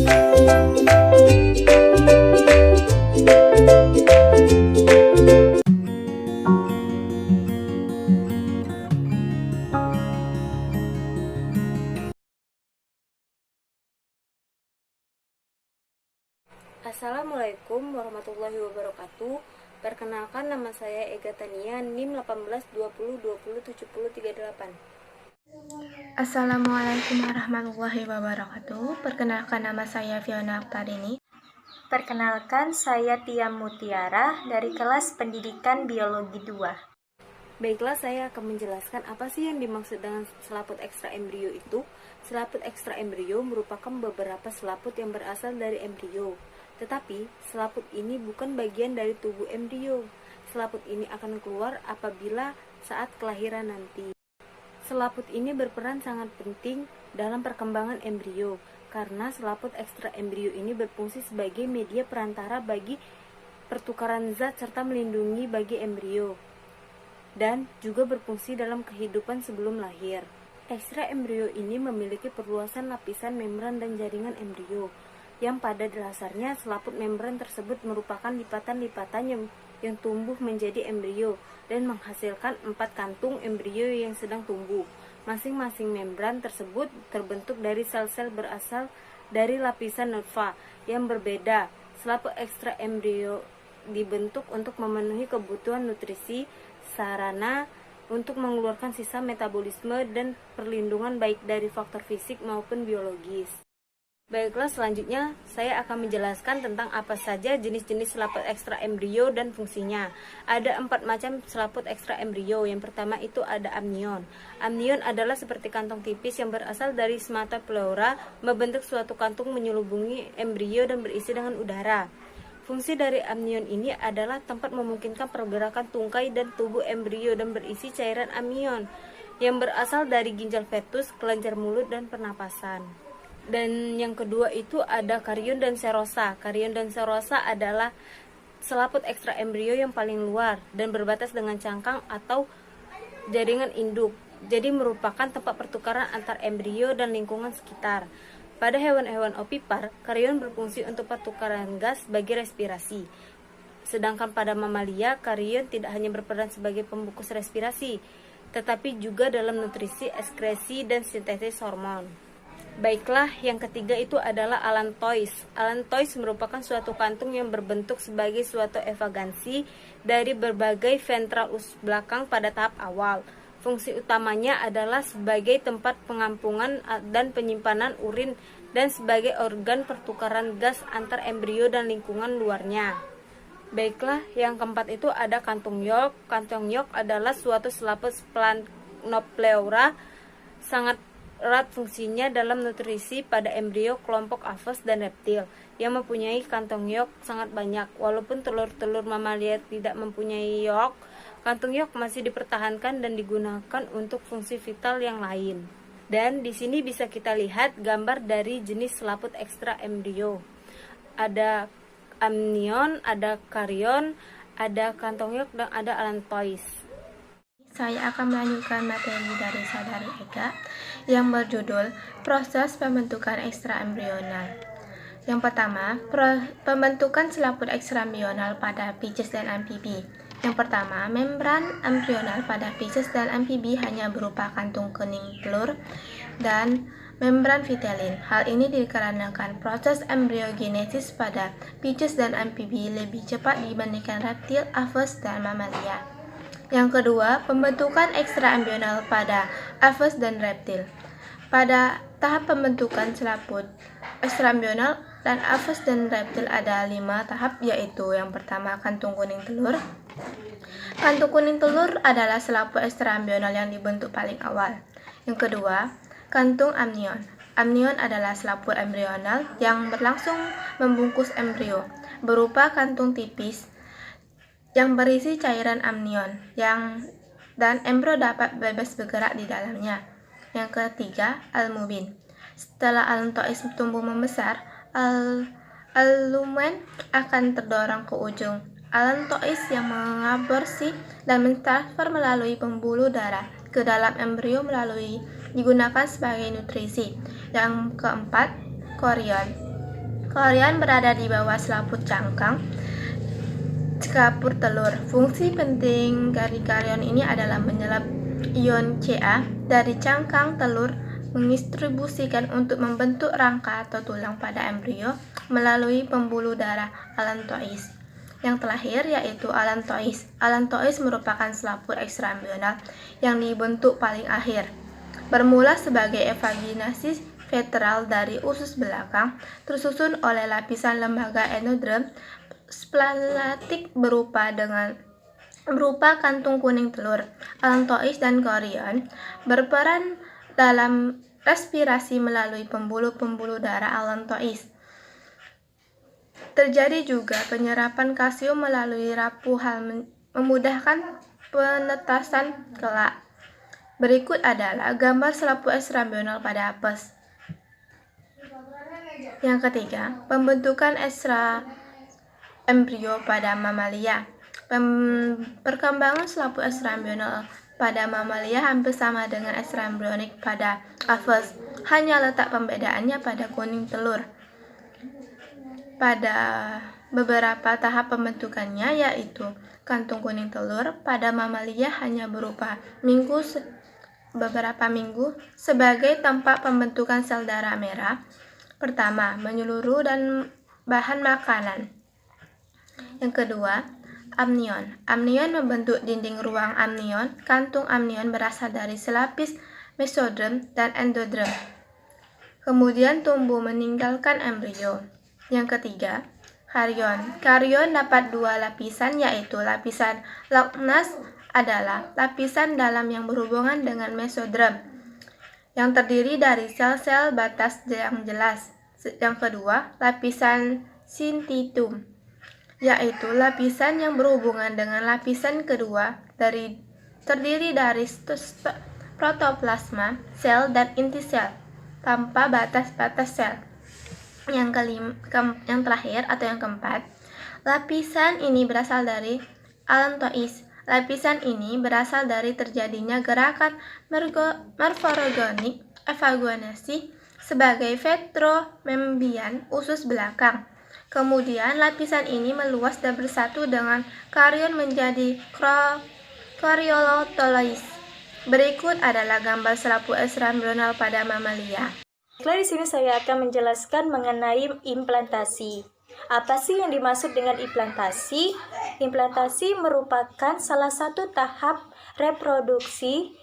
Assalamualaikum warahmatullahi wabarakatuh. Perkenalkan, nama saya Ega Tania, NIM 1820207038. Assalamualaikum warahmatullahi wabarakatuh. Perkenalkan, nama saya Fiona Aktarini. Perkenalkan, saya Tia Mutiara dari kelas Pendidikan Biologi 2. Baiklah, saya akan menjelaskan apa sih yang dimaksud dengan selaput ekstra embrio itu. Selaput ekstra embrio merupakan beberapa selaput yang berasal dari embrio. Tetapi, selaput ini bukan bagian dari tubuh embrio. Selaput ini akan keluar apabila saat kelahiran nanti. Selaput ini berperan sangat penting dalam perkembangan embrio, karena selaput ekstra embrio ini berfungsi sebagai media perantara bagi pertukaran zat serta melindungi bagi embrio, dan juga berfungsi dalam kehidupan sebelum lahir. Ekstra embrio ini memiliki perluasan lapisan membran dan jaringan embrio, yang pada dasarnya selaput membran tersebut merupakan lipatan-lipatan yang tumbuh menjadi embrio dan menghasilkan 4 kantung embrio yang sedang tumbuh. Masing-masing membran tersebut terbentuk dari sel-sel berasal dari lapisan nucleus yang berbeda. Selaput ekstra embrio dibentuk untuk memenuhi kebutuhan nutrisi, sarana untuk mengeluarkan sisa metabolisme dan perlindungan baik dari faktor fisik maupun biologis. Baiklah, selanjutnya saya akan menjelaskan tentang apa saja jenis-jenis selaput ekstra embrio dan fungsinya. Ada 4 macam selaput ekstra embrio. Yang pertama itu ada amnion. Amnion adalah seperti kantong tipis yang berasal dari semata pleura, membentuk suatu kantung menyelubungi embrio dan berisi dengan udara. Fungsi dari amnion ini adalah tempat memungkinkan pergerakan tungkai dan tubuh embrio dan berisi cairan amnion yang berasal dari ginjal fetus, kelenjar mulut, dan pernapasan. Dan yang kedua itu ada karion dan serosa. Karion dan serosa adalah selaput ekstra embrio yang paling luar dan berbatas dengan cangkang atau jaringan induk. Jadi merupakan tempat pertukaran antar embrio dan lingkungan sekitar. Pada hewan-hewan ovipar, karion berfungsi untuk pertukaran gas bagi respirasi. Sedangkan pada mamalia, karion tidak hanya berperan sebagai pembungkus respirasi, tetapi juga dalam nutrisi, ekskresi, dan sintesis hormon. Baiklah, yang ketiga itu adalah allantois. Allantois merupakan suatu kantung yang berbentuk sebagai suatu evagansi dari berbagai ventral usus belakang pada tahap awal. Fungsi utamanya adalah sebagai tempat pengampungan dan penyimpanan urin dan sebagai organ pertukaran gas antar embrio dan lingkungan luarnya. Baiklah, yang keempat itu ada kantung York. Kantung York adalah suatu selaput splanopleura sangat erat fungsinya dalam nutrisi pada embrio kelompok aves dan reptil yang mempunyai kantong York sangat banyak. Walaupun telur-telur mamalia tidak mempunyai York, kantung York masih dipertahankan dan digunakan untuk fungsi vital yang lain. Dan di sini bisa kita lihat gambar dari jenis selaput ekstra embrio. Ada amnion, ada karion, ada kantong York, dan ada allantois. Saya akan melanjutkan materi dari saudari Ega yang berjudul proses pembentukan ekstra embryonal. Yang pertama, pembentukan selaput ekstra embryonal pada Pisces dan amfibi. Yang pertama, membran embrional pada Pisces dan amfibi hanya berupa kantung kuning telur dan membran vitellin. Hal ini dikarenakan proses embryogenesis pada Pisces dan amfibi lebih cepat dibandingkan reptil, aves, dan mamalia. Yang kedua, pembentukan ekstra embryonal pada aves dan reptil. Pada tahap pembentukan selaput ekstra embryonal dan aves dan reptil ada 5 tahap, yaitu yang pertama kantung kuning telur. Kantung kuning telur adalah selaput ekstra embryonal yang dibentuk paling awal. Yang kedua, kantung amnion. Amnion adalah selaput embryonal yang berlangsung membungkus embrio, berupa kantung tipis yang berisi cairan amnion dan embrio dapat bebas bergerak di dalamnya. Yang ketiga, albumin. Setelah allantois tumbuh membesar, albumin akan terdorong ke ujung allantois yang mengaborsi dan mentransfer melalui pembuluh darah ke dalam embrio digunakan sebagai nutrisi. Yang keempat, korion. Korion berada di bawah selaput cangkang kapur telur. Fungsi penting dari karion ini adalah menyerap ion Ca dari cangkang telur, mendistribusikan untuk membentuk rangka atau tulang pada embrio melalui pembuluh darah allantois. Yang terakhir yaitu allantois. Allantois merupakan selaput ekstraembrional yang dibentuk paling akhir. Bermula sebagai evaginasi vetral dari usus belakang, tersusun oleh lapisan lembaga endoderm splanatik berupa kantung kuning telur. Allantois dan korion berperan dalam respirasi melalui pembuluh-pembuluh darah allantois. Terjadi juga penyerapan kalsium melalui rapuh hal memudahkan penetasan kelak. Berikut adalah gambar selaput ekstraembrional pada apes. Yang ketiga, pembentukan embrio pada mamalia. Perkembangan selaput ekstraembrional pada mamalia hampir sama dengan ekstraembrionik pada apes, hanya letak pembedaannya pada kuning telur. Pada beberapa tahap pembentukannya, yaitu kantung kuning telur pada mamalia hanya berupa beberapa minggu sebagai tempat pembentukan sel darah merah pertama menyeluruh dan bahan makanan. Yang kedua, amnion. Amnion membentuk dinding ruang amnion. Kantung amnion berasal dari selapis mesoderm dan endoderm. Kemudian tumbuh meninggalkan embrio. Yang ketiga, karion. Karion dapat dua lapisan, yaitu lapisan Lochnas adalah lapisan dalam yang berhubungan dengan mesoderm yang terdiri dari sel-sel batas yang jelas. Yang kedua, lapisan syncytium, yaitu lapisan yang berhubungan dengan lapisan kedua terdiri dari protoplasma, sel, dan inti sel tanpa batas-batas sel. Yang terakhir atau yang keempat, lapisan ini berasal dari allantois. Lapisan ini berasal dari terjadinya gerakan morfogenik evakuasi sebagai vetromembian usus belakang. Kemudian lapisan ini meluas dan bersatu dengan karion menjadi koriolotolois. Berikut adalah gambar selaput ekstraembrional pada mamalia. Baiklah, di sini saya akan menjelaskan mengenai implantasi. Apa sih yang dimaksud dengan implantasi? Implantasi merupakan salah satu tahap reproduksi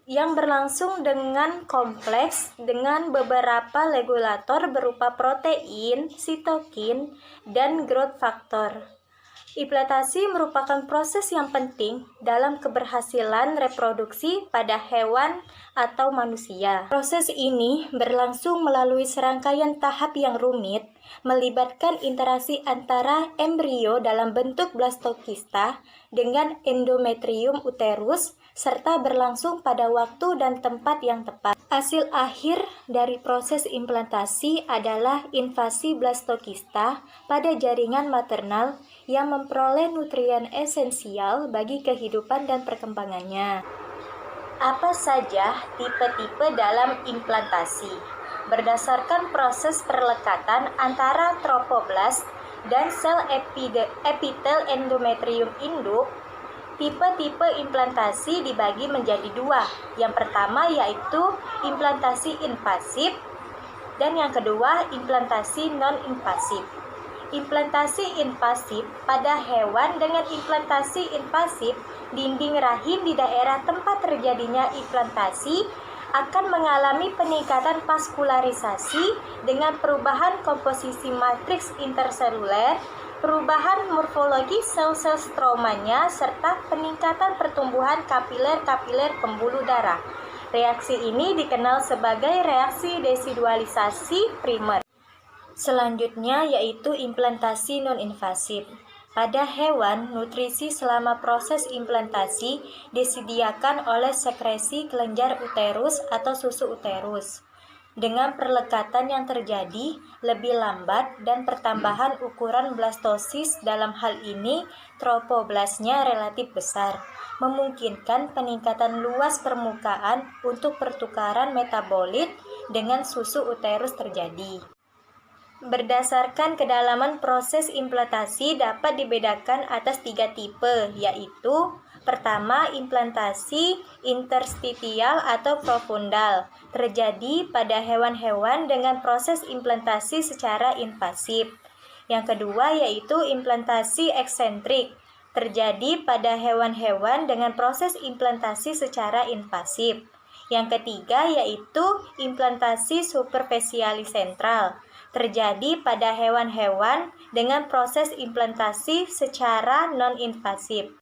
yang berlangsung dengan kompleks dengan beberapa regulator berupa protein, sitokin, dan growth factor. Implantasi merupakan proses yang penting dalam keberhasilan reproduksi pada hewan atau manusia. Proses ini berlangsung melalui serangkaian tahap yang rumit, melibatkan interaksi antara embrio dalam bentuk blastokista dengan endometrium uterus, serta berlangsung pada waktu dan tempat yang tepat. Hasil akhir dari proses implantasi adalah invasi blastokista pada jaringan maternal yang memperoleh nutrien esensial bagi kehidupan dan perkembangannya. Apa saja tipe-tipe dalam implantasi? Berdasarkan proses perlekatan antara trofoblast dan sel epitel endometrium induk, tipe-tipe implantasi dibagi menjadi dua. Yang pertama yaitu implantasi invasif dan yang kedua implantasi non-invasif. Implantasi invasif pada hewan dengan implantasi invasif dinding rahim di daerah tempat terjadinya implantasi akan mengalami peningkatan vaskularisasi dengan perubahan komposisi matriks interseluler, perubahan morfologi sel-sel stromanya, serta peningkatan pertumbuhan kapiler-kapiler pembuluh darah. Reaksi ini dikenal sebagai reaksi desidualisasi primer. Selanjutnya yaitu implantasi non-invasif. Pada hewan, nutrisi selama proses implantasi disediakan oleh sekresi kelenjar uterus atau susu uterus. Dengan perlekatan yang terjadi lebih lambat dan pertambahan ukuran blastosis, dalam hal ini trofoblastnya relatif besar, memungkinkan peningkatan luas permukaan untuk pertukaran metabolit dengan susu uterus terjadi. Berdasarkan kedalaman proses implantasi dapat dibedakan atas 3 tipe, yaitu pertama, implantasi interstitial atau profundal, terjadi pada hewan-hewan dengan proses implantasi secara invasif. Yang kedua yaitu implantasi eksentrik, terjadi pada hewan-hewan dengan proses implantasi secara invasif. Yang ketiga yaitu implantasi superficialis sentral, terjadi pada hewan-hewan dengan proses implantasi secara non-invasif.